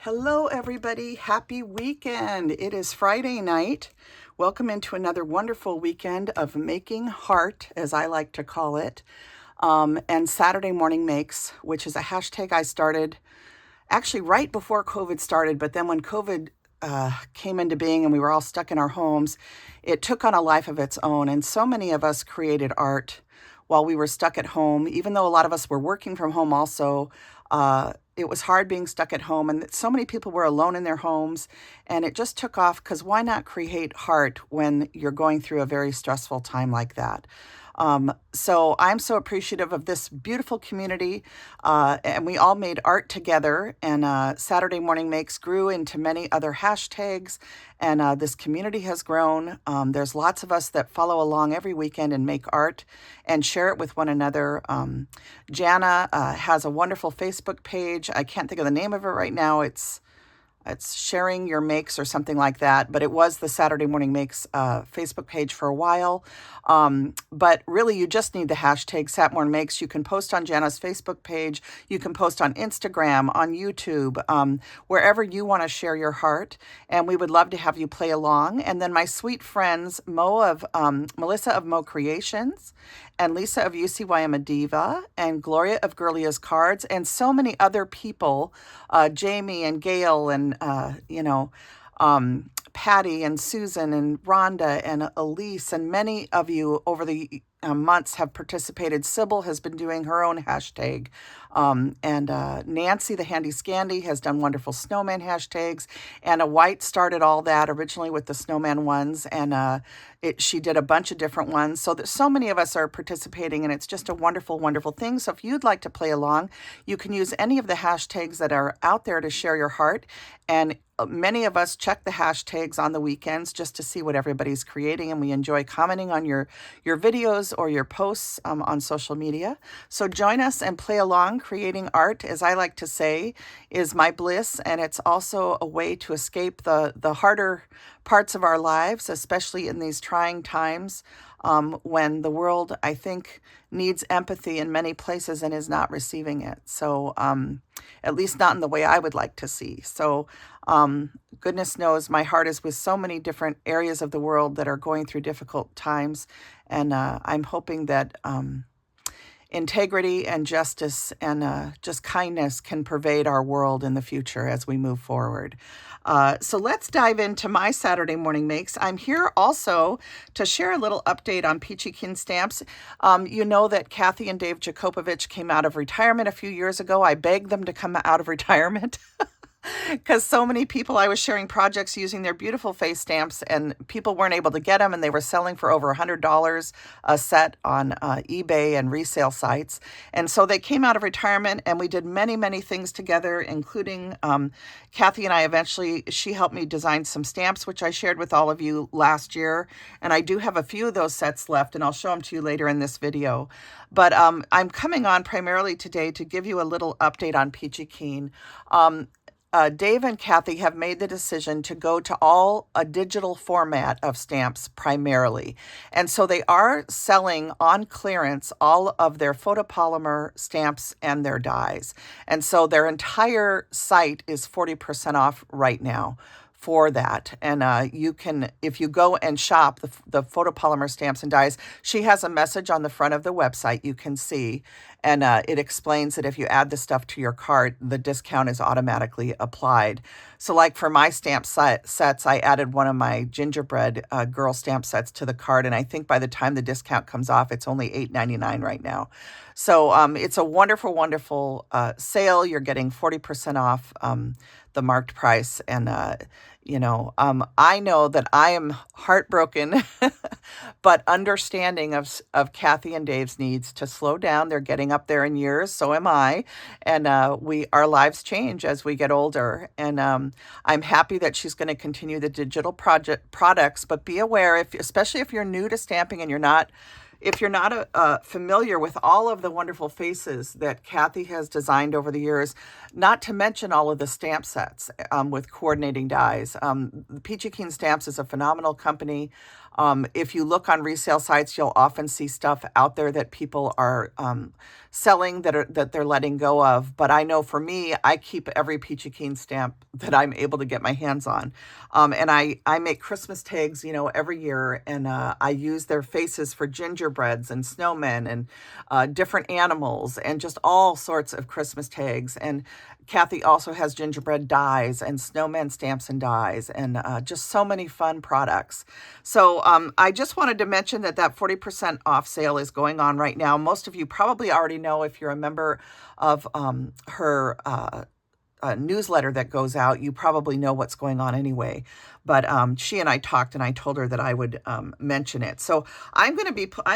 Hello, everybody. Happy weekend. It is Friday night. Welcome into another wonderful weekend of making heart, as I like to call it, and Saturday Morning Makes, which is a hashtag I started actually right before COVID started. But then when COVID came into being and we were all stuck in our homes, it took on a life of its own. And so many of us created art while we were stuck at home, even though a lot of us were working from home also. It was hard being stuck at home, and so many people were alone in their homes, and it just took off because why not create heart when you're going through a very stressful time like that? So I'm so appreciative of this beautiful community, and we all made art together, and Saturday Morning Makes grew into many other hashtags, and this community has grown. There's lots of us that follow along every weekend and make art and share it with one another. Jana has a wonderful Facebook page. I can't think of the name of it right now. It's Sharing Your Makes or something like that, but it was the Saturday Morning Makes Facebook page for a while. But really, you just need the hashtag Sat Morning Makes. You can post on Jana's Facebook page. You can post on Instagram, on YouTube, wherever you want to share your heart. And we would love to have you play along. And then my sweet friends, Melissa of Mo Creations, and Lisa of UCYM a Diva, and Gloria of Girlia's Cards, and so many other people, Jamie and Gail and, Patty and Susan and Rhonda and Elise, and many of you over the months have participated. Sybil has been doing her own hashtag. And Nancy, the Handy Scandy, has done wonderful snowman hashtags. Anna White started all that originally with the snowman ones, and she did a bunch of different ones. So that so many of us are participating, and it's just a wonderful, wonderful thing. So if you'd like to play along, you can use any of the hashtags that are out there to share your heart. And many of us check the hashtags on the weekends just to see what everybody's creating, and we enjoy commenting on your videos or your posts on social media. So join us and play along. Creating art, as I like to say, is my bliss, and it's also a way to escape the harder parts of our lives, especially in these trying times when the world, I think, needs empathy in many places and is not receiving it. So at least not in the way I would like to see. So goodness knows my heart is with so many different areas of the world that are going through difficult times. And I'm hoping that integrity and justice and just kindness can pervade our world in the future as we move forward. So let's dive into my Saturday Morning Makes. I'm here also to share a little update on Peachy Keen stamps. You know that Kathy and Dave Jakopovich came out of retirement a few years ago. I begged them to come out of retirement. Because so many people, I was sharing projects using their beautiful face stamps, and people weren't able to get them, and they were selling for over $100 a set on eBay and resale sites. And so they came out of retirement, and we did many, many things together, including Kathy and I eventually, she helped me design some stamps, which I shared with all of you last year. And I do have a few of those sets left, and I'll show them to you later in this video. But I'm coming on primarily today to give you a little update on Peachy Keen. Dave and Kathy have made the decision to go to all a digital format of stamps primarily. And so they are selling on clearance all of their photopolymer stamps and their dies. And so their entire site is 40% off right now for that. And you can, if you go and shop the photopolymer stamps and dies, she has a message on the front of the website you can see. And it explains that if you add the stuff to your cart, the discount is automatically applied. So like for my stamp sets, I added one of my gingerbread girl stamp sets to the cart. And I think by the time the discount comes off, it's only $8.99 right now. So it's a wonderful, wonderful sale. You're getting 40% off the marked price. And, I know that I am heartbroken, but understanding of Kathy and Dave's needs to slow down. They're getting up there in years. So am I. And our lives change as we get older. And I'm happy that she's going to continue the digital products, but be aware, especially if you're new to stamping and you're not if you're not familiar with all of the wonderful faces that Kathy has designed over the years, not to mention all of the stamp sets with coordinating dies. Peachy Keen Stamps is a phenomenal company. If you look on resale sites, you'll often see stuff out there that people are selling that they're letting go of. But I know for me, I keep every Peachy Keen stamp that I'm able to get my hands on. And I make Christmas tags, every year, and I use their faces for gingerbreads and snowmen and different animals and just all sorts of Christmas tags. And Kathy also has gingerbread dies and snowman stamps and dies and just so many fun products. So I just wanted to mention that 40% off sale is going on right now. Most of you probably already know if you're a member of her newsletter that goes out, you probably know what's going on anyway. But she and I talked, and I told her that I would mention it. So I'm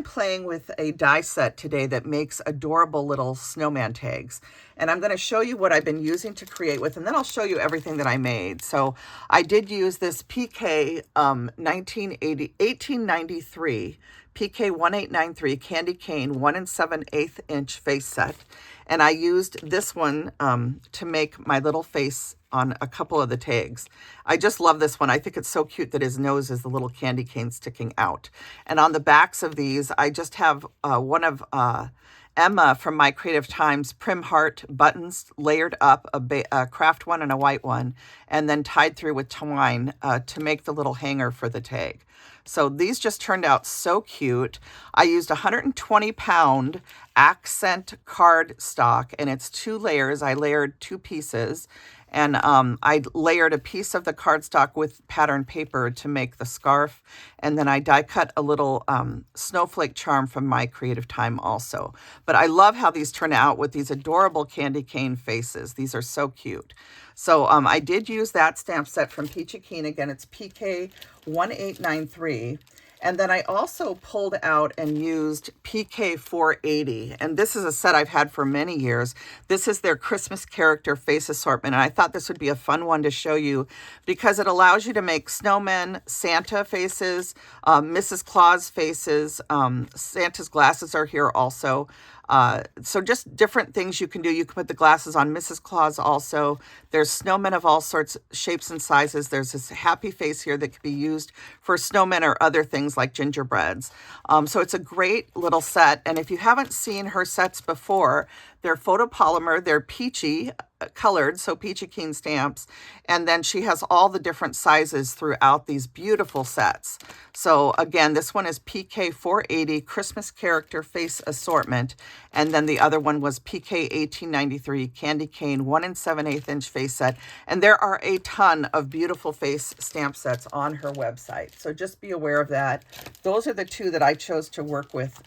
playing with a die set today that makes adorable little snowman tags. And I'm going to show you what I've been using to create with, and then I'll show you everything that I made. So I did use this PK 1893 PK 1893 candy cane 1 7/8 inch face set. And I used this one to make my little face on a couple of the tags. I just love this one. I think it's so cute that his nose is the little candy cane sticking out. And on the backs of these, I just have one of Emma from My Creative Times Prim Heart buttons layered up, a craft one and a white one, and then tied through with twine to make the little hanger for the tag. So these just turned out so cute. I used 120-pound accent card stock, and it's 2 layers. I layered 2 pieces, and I layered a piece of the cardstock with pattern paper to make the scarf, and then I die cut a little snowflake charm from My Creative Time also. But I love how these turn out with these adorable candy cane faces. These are so cute. So I did use that stamp set from Peachy Keen. Again, it's PK 1893. And then I also pulled out and used PK 480. And this is a set I've had for many years. This is their Christmas character face assortment. And I thought this would be a fun one to show you because it allows you to make snowmen, Santa faces, Mrs. Claus faces. Santa's glasses are here also. So just different things you can do. You can put the glasses on Mrs. Claus also. There's snowmen of all sorts, shapes and sizes. There's this happy face here that could be used for snowmen or other things like gingerbreads. So it's a great little set. And if you haven't seen her sets before, they're photopolymer, they're peachy colored, so Peachy Keen stamps. And then she has all the different sizes throughout these beautiful sets. So again, this one is PK 480 Christmas Character Face Assortment. And then the other one was PK 1893 Candy Cane 1 7/8 inch face set. And there are a ton of beautiful face stamp sets on her website. So just be aware of that. Those are the 2 that I chose to work with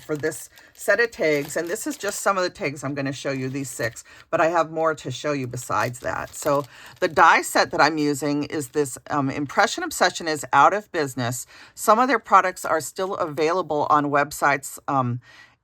for this set of tags. And this is just some of the tags I'm going to show you, these 6, but I have more to show you besides that. So the die set that I'm using is this Impression Obsession is out of business. Some of their products are still available on websites.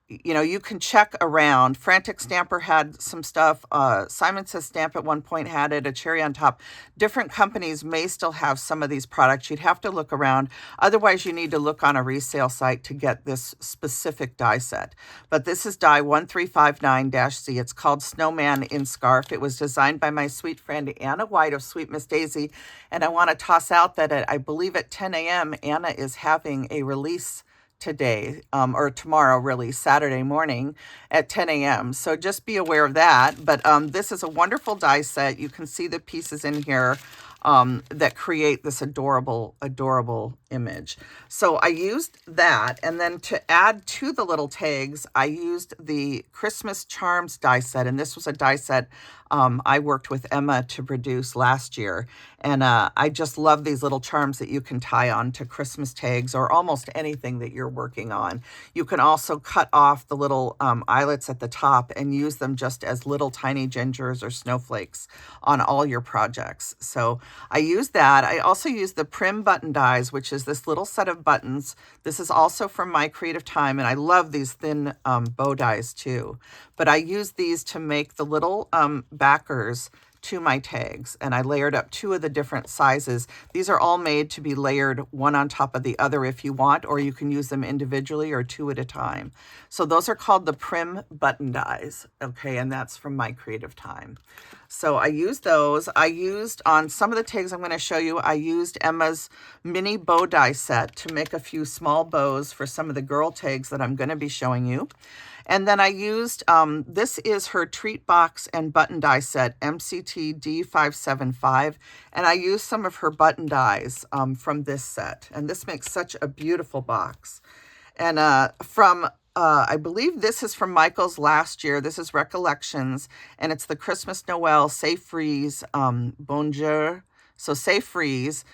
You can check around. Frantic Stamper had some stuff. Simon Says Stamp at one point had it, a cherry on top. Different companies may still have some of these products. You'd have to look around. Otherwise, you need to look on a resale site to get this specific die set. But this is die 1359-C. It's called Snowman in Scarf. It was designed by my sweet friend Anna White of Sweet Miss Daisy. And I want to toss out that I believe at 10 a.m., Anna is having a release today, or tomorrow, really, Saturday morning at 10 a.m. So just be aware of that. But this is a wonderful die set. You can see the pieces in here that create this adorable, adorable image. So I used that. And then to add to the little tags, I used the Christmas Charms die set. And this was a die set I worked with Emma to produce last year. And I just love these little charms that you can tie on to Christmas tags or almost anything that you're working on. You can also cut off the little eyelets at the top and use them just as little tiny gingers or snowflakes on all your projects. So I used that. I also used the Prim button dies, which is this little set of buttons. This is also from My Creative Time, and I love these thin bow dies too. But I used these to make the little backers to my tags, and I layered up 2 of the different sizes. These are all made to be layered one on top of the other if you want, or you can use them individually or 2 at a time. So those are called the Prim button dies, okay, and that's from my creative time. So I used those. I used, on some of the tags I'm going to show you, I used Emma's mini bow die set to make a few small bows for some of the girl tags that I'm going to be showing you. And then I used, this is her treat box and button die set, MCT D575. And I used some of her button dies from this set. And this makes such a beautiful box. And I believe this is from Michael's last year. This is Recollections. And it's the Christmas Noel Safe Freeze Bonjour. So Safe Freeze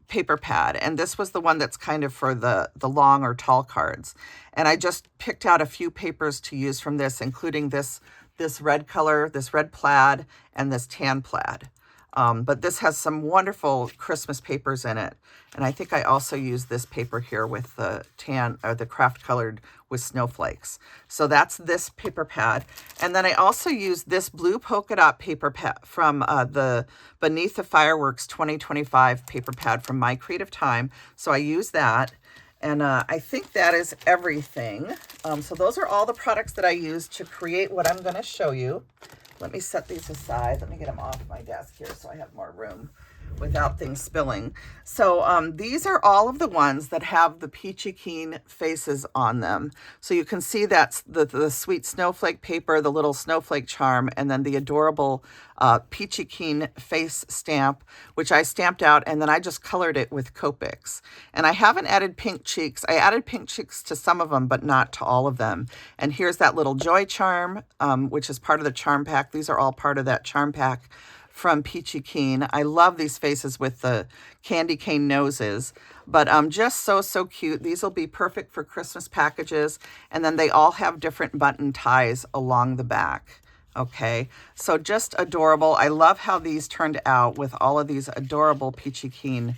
paper pad, and this was the one that's kind of for the long or tall cards. And I just picked out a few papers to use from this, including this red color, this red plaid, and this tan plaid. But this has some wonderful Christmas papers in it. And I think I also used this paper here with the tan, or the craft colored with snowflakes. So that's this paper pad. And then I also used this blue polka dot paper pad from the Beneath the Fireworks 2025 paper pad from my creative time. So I used that. And I think that is everything. So those are all the products that I used to create what I'm going to show you. Let me set these aside. Let me get them off my desk here so I have more room without things spilling. So these are all of the ones that have the Peachy Keen faces on them. So you can see that's the sweet snowflake paper, the little snowflake charm, and then the adorable Peachy Keen face stamp, which I stamped out, and then I just colored it with Copics. And I haven't added pink cheeks. I added pink cheeks to some of them, but not to all of them. And here's that little joy charm, which is part of the charm pack. These are all part of that charm pack from Peachy Keen. I love these faces with the candy cane noses, but just so cute. These will be perfect for Christmas packages, and then they all have different button ties along the back. Okay, so just adorable. I love how these turned out with all of these adorable Peachy Keen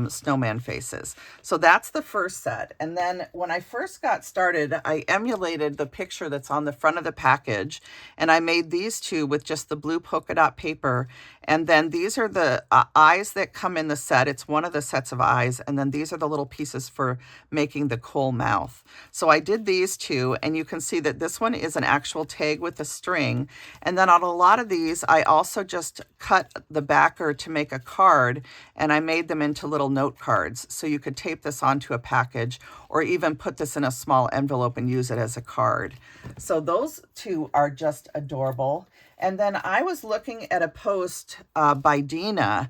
snowman faces. So that's the first set. And then when I first got started, I emulated the picture that's on the front of the package, and I made these 2 with just the blue polka dot paper. And then these are the eyes that come in the set. It's one of the sets of eyes. And then these are the little pieces for making the coal mouth. So I did these 2, and you can see that this one is an actual tag with a string. And then on a lot of these, I also just cut the backer to make a card, and I made them into little note cards. So you could tape this onto a package, or even put this in a small envelope and use it as a card. So those 2 are just adorable. And then I was looking at a post by Dina,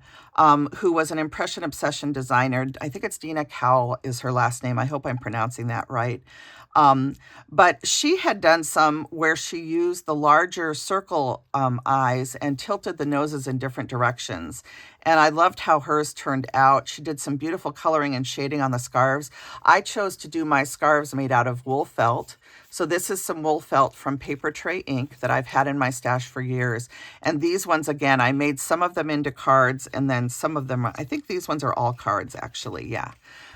who was an Impression Obsession designer. I think it's Dina Cowell is her last name. I hope I'm pronouncing that right. But she had done some where she used the larger circle eyes and tilted the noses in different directions. And I loved how hers turned out. She did some beautiful coloring and shading on the scarves. I chose to do my scarves made out of wool felt. So this is some wool felt from Paper Tray ink that I've had in my stash for years. And these ones, again, I made some of them into cards, and then some of them, I think these ones are all cards actually, yeah.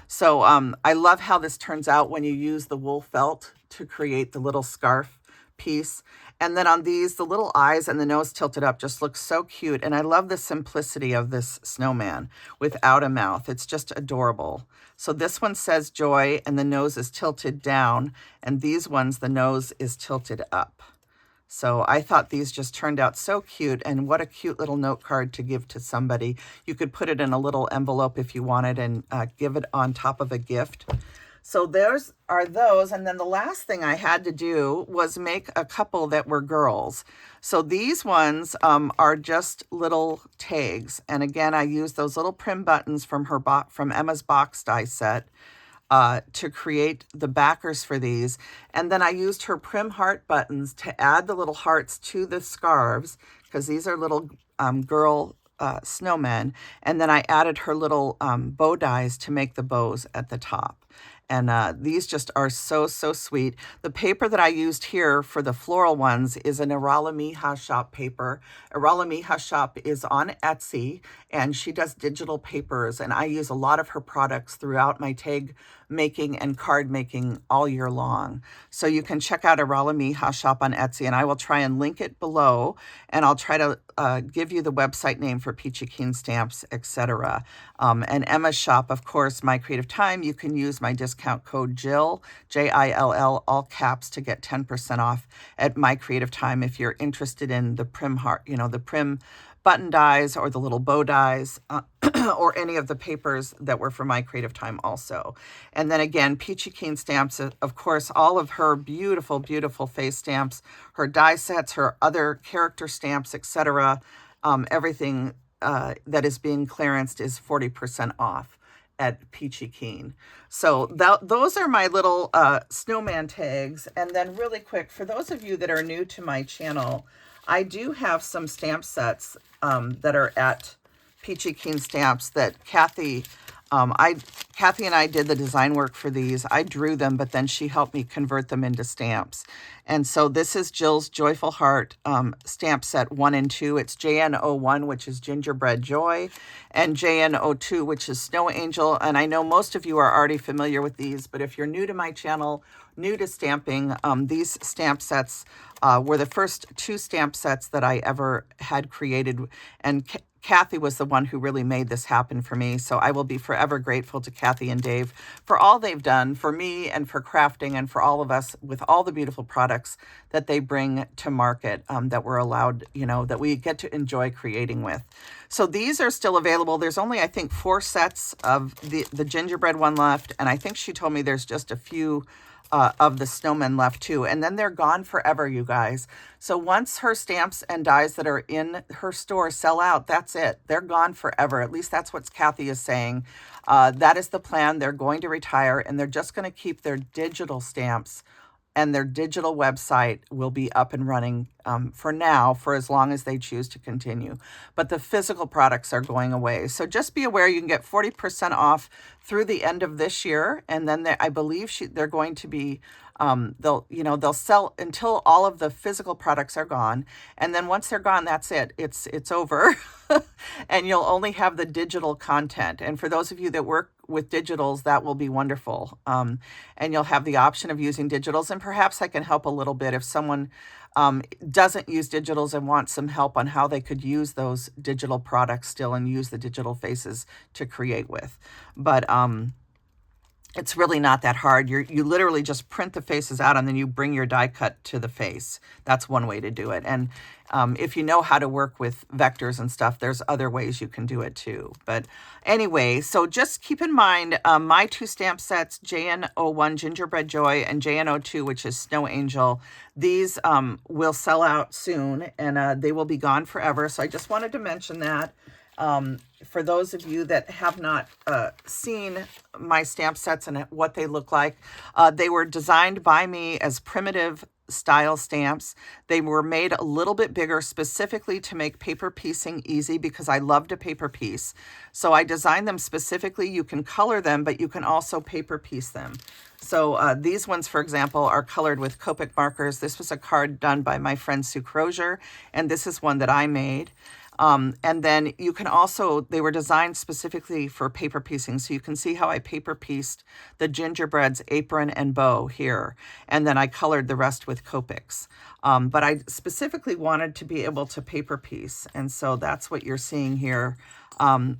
So I love how this turns out when you use the wool felt to create the little scarf piece. And then on these, the little eyes and the nose tilted up just look so cute. And I love the simplicity of this snowman without a mouth. It's just adorable. So this one says joy, and the nose is tilted down. And these ones, the nose is tilted up. So I thought these just turned out so cute, and what a cute little note card to give to somebody. You could put it in a little envelope if you wanted, and give it on top of a gift. So those are those. And then the last thing I had to do was make a couple that were girls. So these ones are just little tags. And again, I used those little Prim buttons from Emma's box die set to create the backers for these. And then I used her Prim heart buttons to add the little hearts to the scarves, because these are little girl snowmen. And then I added her little bow dies to make the bows at the top. And these just are so sweet. The paper that I used here for the floral ones is an Iralamija Shop paper. Iralamija Shop is on Etsy, and she does digital papers, and I use a lot of her products throughout my tag making and card making all year long. So you can check out Iralamija Shop on Etsy, and I will try and link it below, and I'll try to give you the website name for Peachy Keen stamps, etc. And Emma's Shop, of course, My Creative Time, you can use my discount code Jill, Jill, all caps, to get 10% off at My Creative Time if you're interested in the prim heart, the prim button dies or the little bow dies, or any of the papers that were for My Creative Time also. And then again, Peachy Keen stamps, of course, all of her beautiful, beautiful face stamps, her die sets, her other character stamps, etc. Everything that is being clearanced is 40% off at Peachy Keen. So those are my little snowman tags. And then really quick, for those of you that are new to my channel, I do have some stamp sets that are at Peachy Keen Stamps that Kathy and I did the design work for these. I drew them, but then she helped me convert them into stamps. And so this is Jill's Joyful Heart stamp set 1 and 2. It's JN01, which is Gingerbread Joy, and JN02, which is Snow Angel. And I know most of you are already familiar with these, but if you're new to my channel, new to stamping, these stamp sets were the first 2 stamp sets that I ever had created. And Kathy was the one who really made this happen for me. So I will be forever grateful to Kathy and Dave for all they've done for me and for crafting and for all of us with all the beautiful products that they bring to market that we're allowed, that we get to enjoy creating with. So these are still available. There's only, I think, 4 sets of the gingerbread one left. And I think she told me there's just a few of the snowmen left too. And then they're gone forever, you guys. So once her stamps and dies that are in her store sell out, that's it. They're gone forever. At least that's what Kathy is saying. That is the plan. They're going to retire, and they're just going to keep their digital stamps, and their digital website will be up and running for now, for as long as they choose to continue. But the physical products are going away. So just be aware you can get 40% off through the end of this year. And then I believe they're going to be, they'll sell until all of the physical products are gone. And then once they're gone, that's it. It's over. And you'll only have the digital content. And for those of you that work with digitals, that will be wonderful. And you'll have the option of using digitals. And perhaps I can help a little bit if someone doesn't use digitals and wants some help on how they could use those digital products still and use the digital faces to create with. But it's really not that hard. You literally just print the faces out, and then you bring your die cut to the face. That's one way to do it. And if you know how to work with vectors and stuff, there's other ways you can do it too. But anyway, so just keep in mind my 2 stamp sets, JN01 Gingerbread Joy and JN02, which is Snow Angel. These will sell out soon, and they will be gone forever. So I just wanted to mention that. For those of you that have not seen my stamp sets and what they look like, they were designed by me as primitive style stamps. They were made a little bit bigger specifically to make paper piecing easy, because I love to paper piece. So I designed them specifically. You can color them, but you can also paper piece them. So these ones, for example, are colored with Copic markers. This was a card done by my friend Sue Crozier, and this is one that I made. And then you can also, they were designed specifically for paper piecing. So you can see how I paper pieced the gingerbread's apron and bow here. And then I colored the rest with Copics. But I specifically wanted to be able to paper piece. And so that's what you're seeing here.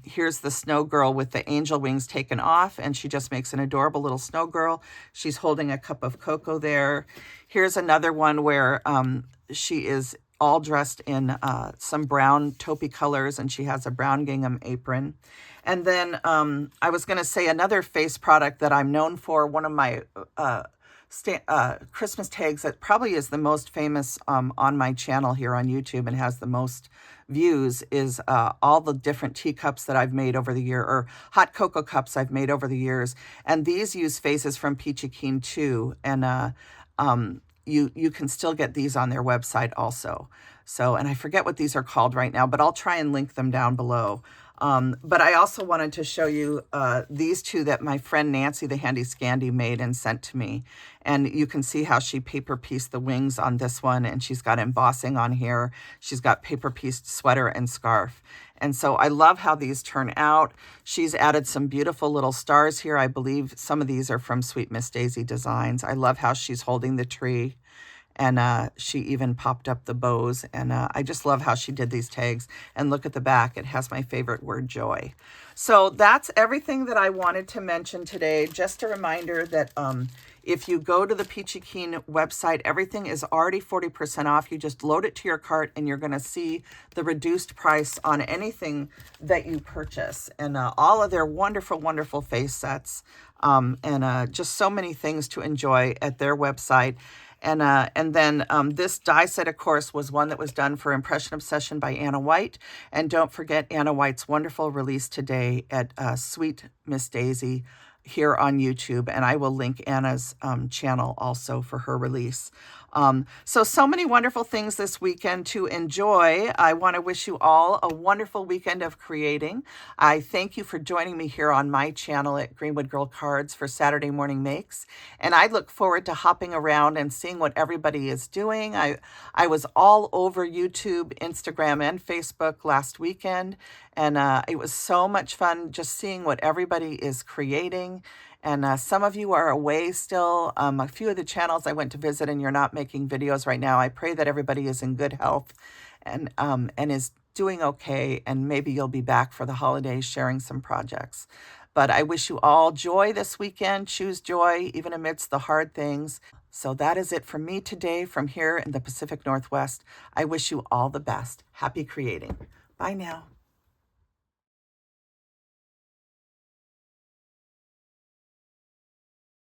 Here's the snow girl with the angel wings taken off, and she just makes an adorable little snow girl. She's holding a cup of cocoa there. Here's another one where she is all dressed in some brown taupey colors, and she has a brown gingham apron. And then I was going to say another face product that I'm known for, one of my Christmas tags that probably is the most famous on my channel here on YouTube and has the most views, is all the different teacups that I've made over the year, or hot cocoa cups I've made over the years. And these use faces from Peachy Keen too. And you can still get these on their website also. So, and I forget what these are called right now, but I'll try and link them down below. But I also wanted to show you these two that my friend Nancy, the Handy Scandy, made and sent to me. And you can see how she paper pieced the wings on this one, and she's got embossing on here. She's got paper pieced sweater and scarf. And so I love how these turn out. She's added some beautiful little stars here. I believe some of these are from Sweet Miss Daisy Designs. I love how she's holding the tree. And she even popped up the bows. And I just love how she did these tags. And look at the back. It has my favorite word, joy. So that's everything that I wanted to mention today. Just a reminder that if you go to the Peachy Keen website, everything is already 40% off. You just load it to your cart and you're going to see the reduced price on anything that you purchase. And all of their wonderful, wonderful face sets. And just so many things to enjoy at their website. And then this die set, of course, was one that was done for Impression Obsession by Anna White. And don't forget Anna White's wonderful release today at Sweet Miss Daisy here on YouTube. And I will link Anna's channel also for her release. So many wonderful things this weekend to enjoy. I want to wish you all a wonderful weekend of creating. I thank you for joining me here on my channel at Greenwood Girl Cards for Saturday Morning Makes. And I look forward to hopping around and seeing what everybody is doing. I was all over YouTube, Instagram, and Facebook last weekend. And it was so much fun just seeing what everybody is creating. And some of you are away still. A few of the channels I went to visit and you're not making videos right now. I pray that everybody is in good health and is doing okay. And maybe you'll be back for the holidays sharing some projects. But I wish you all joy this weekend. Choose joy even amidst the hard things. So that is it from me today from here in the Pacific Northwest. I wish you all the best. Happy creating. Bye now.